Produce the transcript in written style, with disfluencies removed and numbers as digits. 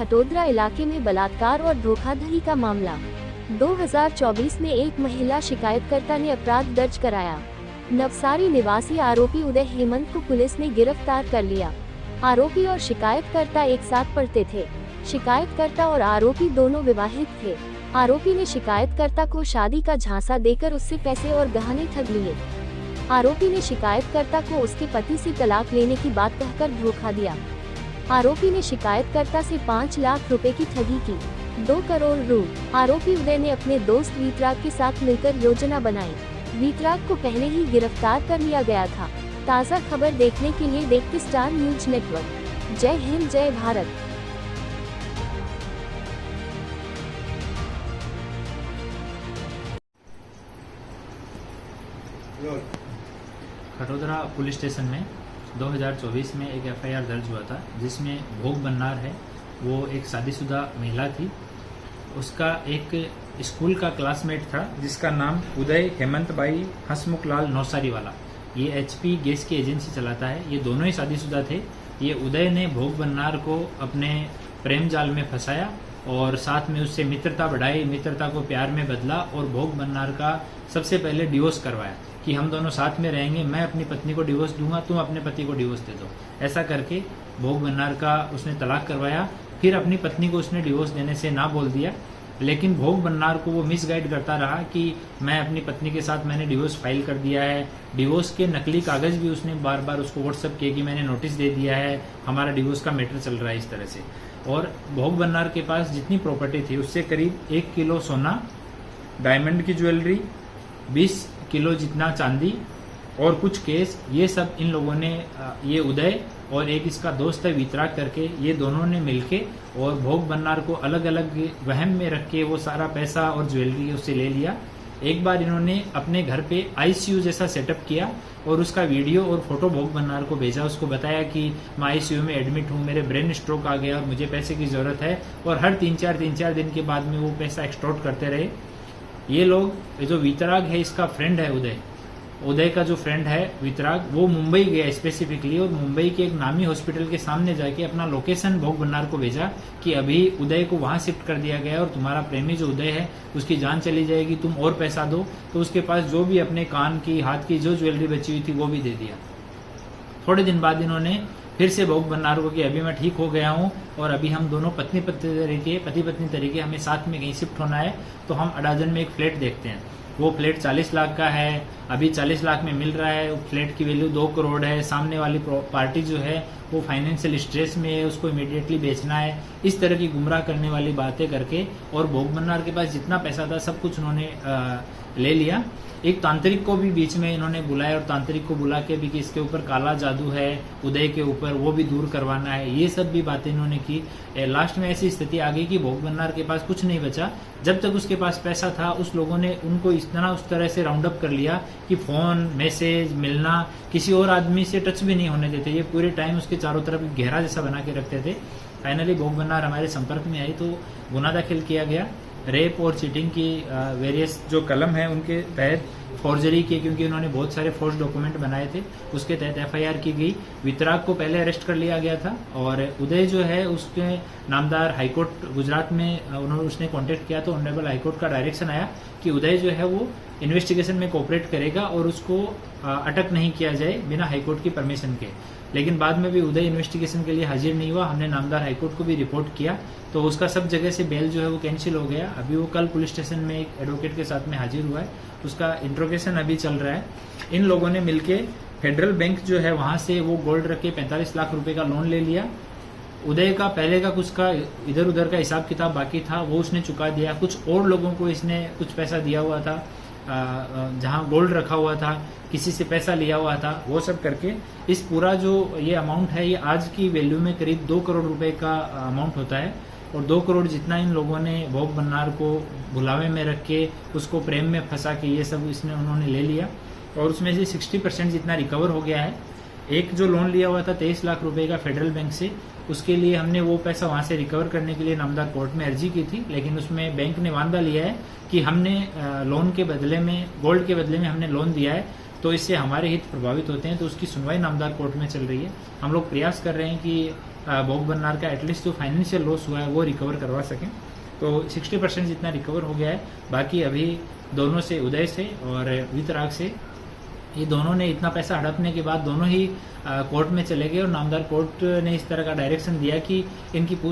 खटोदरा इलाके में बलात्कार और धोखाधड़ी का मामला। 2024 में एक महिला शिकायतकर्ता ने अपराध दर्ज कराया। नवसारी निवासी आरोपी उदय हेमंत को पुलिस ने गिरफ्तार कर लिया। आरोपी और शिकायतकर्ता एक साथ पढ़ते थे। शिकायतकर्ता और आरोपी दोनों विवाहित थे। आरोपी ने शिकायतकर्ता को शादी का झांसा देकर उससे पैसे और गहने ठग लिए। आरोपी ने शिकायतकर्ता को उसके पति से तलाक लेने की बात कहकर धोखा दिया। आरोपी ने शिकायतकर्ता से 5 लाख रुपए की ठगी की। 2 करोड़ रु। आरोपी उदय ने अपने दोस्त वीतराग के साथ मिलकर योजना बनाई। वीतराग को पहले ही गिरफ्तार कर लिया गया था। ताज़ा खबर देखने के लिए देखते स्टार न्यूज नेटवर्क। जय हिंद, जय भारत। खटोदरा पुलिस स्टेशन में 2024 में एक एफआईआर दर्ज हुआ था, जिसमें भोग बन्नार है, वो एक शादीशुदा महिला थी। उसका एक स्कूल का क्लासमेट था जिसका नाम उदय हेमंत भाई हसमुख लाल नौसारी वाला। ये एचपी गैस की एजेंसी चलाता है। ये दोनों ही शादीशुदा थे। ये उदय ने भोग बन्नार को अपने प्रेम जाल में फंसाया और साथ में उससे मित्रता बढ़ाई, मित्रता को प्यार में बदला और भोग बन्नार का सबसे पहले डिवोर्स करवाया कि हम दोनों साथ में रहेंगे, मैं अपनी पत्नी को डिवोर्स दूंगा, तुम अपने पति को डिवोर्स दे दो। ऐसा करके भोग बन्नार का उसने तलाक करवाया। फिर अपनी पत्नी को उसने डिवोर्स देने से ना बोल दिया, लेकिन भोग बन्नार को वो मिसगाइड करता रहा कि मैं अपनी पत्नी के साथ मैंने डिवोर्स फाइल कर दिया है। डिवोर्स के नकली कागज भी उसने बार बार उसको व्हाट्सअप किए कि मैंने नोटिस दे दिया है, हमारा डिवोर्स का मैटर चल रहा है, इस तरह से। और भोग बन्नार के पास जितनी प्रॉपर्टी थी उससे करीब 1 किलो सोना, डायमंड की ज्वेलरी, 20 किलो जितना चांदी और कुछ केस, ये सब इन लोगों ने, ये उदय और एक इसका दोस्त है वीतराग करके, ये दोनों ने मिलके और भोग बन्नार को अलग अलग वहम में रख के वो सारा पैसा और ज्वेलरी उससे ले लिया। एक बार इन्होंने अपने घर पे आईसीयू जैसा सेटअप किया और उसका वीडियो और फोटो भोग बन्नार को भेजा। उसको बताया कि मैं आईसीयू में एडमिट हूँ, मेरे ब्रेन स्ट्रोक आ गया और मुझे पैसे की जरूरत है। और हर 3-4 दिन के बाद में वो पैसा एक्सटॉर्ट करते रहे। ये लोग, जो वीतराग है इसका फ्रेंड है उदय का जो फ्रेंड है वीतराग, वो मुंबई गया स्पेसिफिकली और मुंबई के एक नामी हॉस्पिटल के सामने जाके अपना लोकेशन भोग बन्नार को भेजा कि अभी उदय को वहां शिफ्ट कर दिया गया और तुम्हारा प्रेमी जो उदय है उसकी जान चली जाएगी, तुम और पैसा दो। तो उसके पास जो भी अपने कान की, हाथ की जो ज्वेलरी बची हुई थी वो भी दे दिया। थोड़े दिन बाद इन्होंने फिर से भोग बन्नार को कि अभी मैं ठीक हो गया हूँ और अभी हम दोनों पति पत्नी तरीके हमें साथ में कहीं शिफ्ट होना है, तो हम अडाजन में एक फ्लैट देखते हैं। वो फ्लैट 40 लाख का है, अभी 40 लाख में मिल रहा है। फ्लैट की वैल्यू 2 करोड़ है। सामने वाली पार्टी जो है वो फाइनेंशियल स्ट्रेस में है, उसको इमीडिएटली बेचना है। इस तरह की गुमराह करने वाली बातें करके और भोग बन्नार के पास जितना पैसा था सब कुछ उन्होंने ले लिया। एक तांत्रिक को भी बीच में इन्होंने बुलाया और तांत्रिक को बुला के भी कि इसके ऊपर काला जादू है उदय के ऊपर, वो भी दूर करवाना है। ये सब भी बातें इन्होंने की। लास्ट में ऐसी स्थिति आ गई कि भोग बन्नार के पास कुछ नहीं बचा। जब तक उसके पास पैसा था उस लोगों ने उनको उस तरह से राउंड अप कर लिया कि फोन, मैसेज, मिलना, किसी और आदमी से टच भी नहीं होने देते। ये पूरे टाइम उसके चारों तरफ घेरा जैसा बना के रखते थे। फाइनली भोग बन्नार हमारे संपर्क में आई तो गुना दाखिल किया गया। रेप और चीटिंग की वेरियस जो कलम है उनके तहत, फॉर्जरी की, क्योंकि उन्होंने बहुत सारे फोर्ज डॉक्यूमेंट बनाए थे, उसके तहत एफआईआर की गई। वीतराग को पहले अरेस्ट कर लिया गया था और उदय जो है उसके नामदार हाईकोर्ट गुजरात में उसने कांटेक्ट किया तो ऑनरेबल हाईकोर्ट का डायरेक्शन आया कि उदय जो है वो इन्वेस्टिगेशन में कोऑपरेट करेगा और उसको अटक नहीं किया जाए बिना हाईकोर्ट की परमिशन के। लेकिन बाद में भी उदय इन्वेस्टिगेशन के लिए हाजिर नहीं हुआ। हमने नामदार हाईकोर्ट को भी रिपोर्ट किया तो उसका सब जगह से बेल जो है वो कैंसिल हो गया। अभी वो कल पुलिस स्टेशन में एक एडवोकेट के साथ में हाजिर हुआ है, उसका इंट्रोगेशन अभी चल रहा है। इन लोगों ने मिलके फेडरल बैंक जो है वहां से वो गोल्ड रख के 45 लाख रुपए का लोन ले लिया। उदय का पहले का कुछ का इधर उधर का हिसाब किताब बाकी था वो उसने चुका दिया। कुछ और लोगों को इसने कुछ पैसा दिया हुआ था, जहां गोल्ड रखा हुआ था, किसी से पैसा लिया हुआ था, वो सब करके इस पूरा जो ये अमाउंट है ये आज की वैल्यू में करीब 2 करोड़ रुपए का अमाउंट होता है। और 2 करोड़ जितना इन लोगों ने भोग बन्नार को भुलावे में रख के उसको प्रेम में फंसा के ये सब उन्होंने ले लिया और उसमें से 60% जितना रिकवर हो गया है। एक जो लोन लिया हुआ था 23 लाख रुपए का फेडरल बैंक से, उसके लिए हमने वो पैसा वहां से रिकवर करने के लिए नामदार कोर्ट में अर्जी की थी, लेकिन उसमें बैंक ने वादा लिया है कि हमने लोन के बदले में, गोल्ड के बदले में हमने लोन दिया है तो इससे हमारे हित प्रभावित होते हैं, तो उसकी सुनवाई नामदार कोर्ट में चल रही है। हम लोग प्रयास कर रहे हैं कि भोग बन्नार का एटलीस्ट जो फाइनेंशियल लॉस हुआ है वो रिकवर करवा सकें। तो 60% जितना रिकवर हो गया है, बाकी अभी दोनों से, उदय से और वितराग से, ये दोनों ने इतना पैसा हड़पने के बाद दोनों ही कोर्ट में चले गए और नामदार कोर्ट ने इस तरह का डायरेक्शन दिया कि इनकी पूछ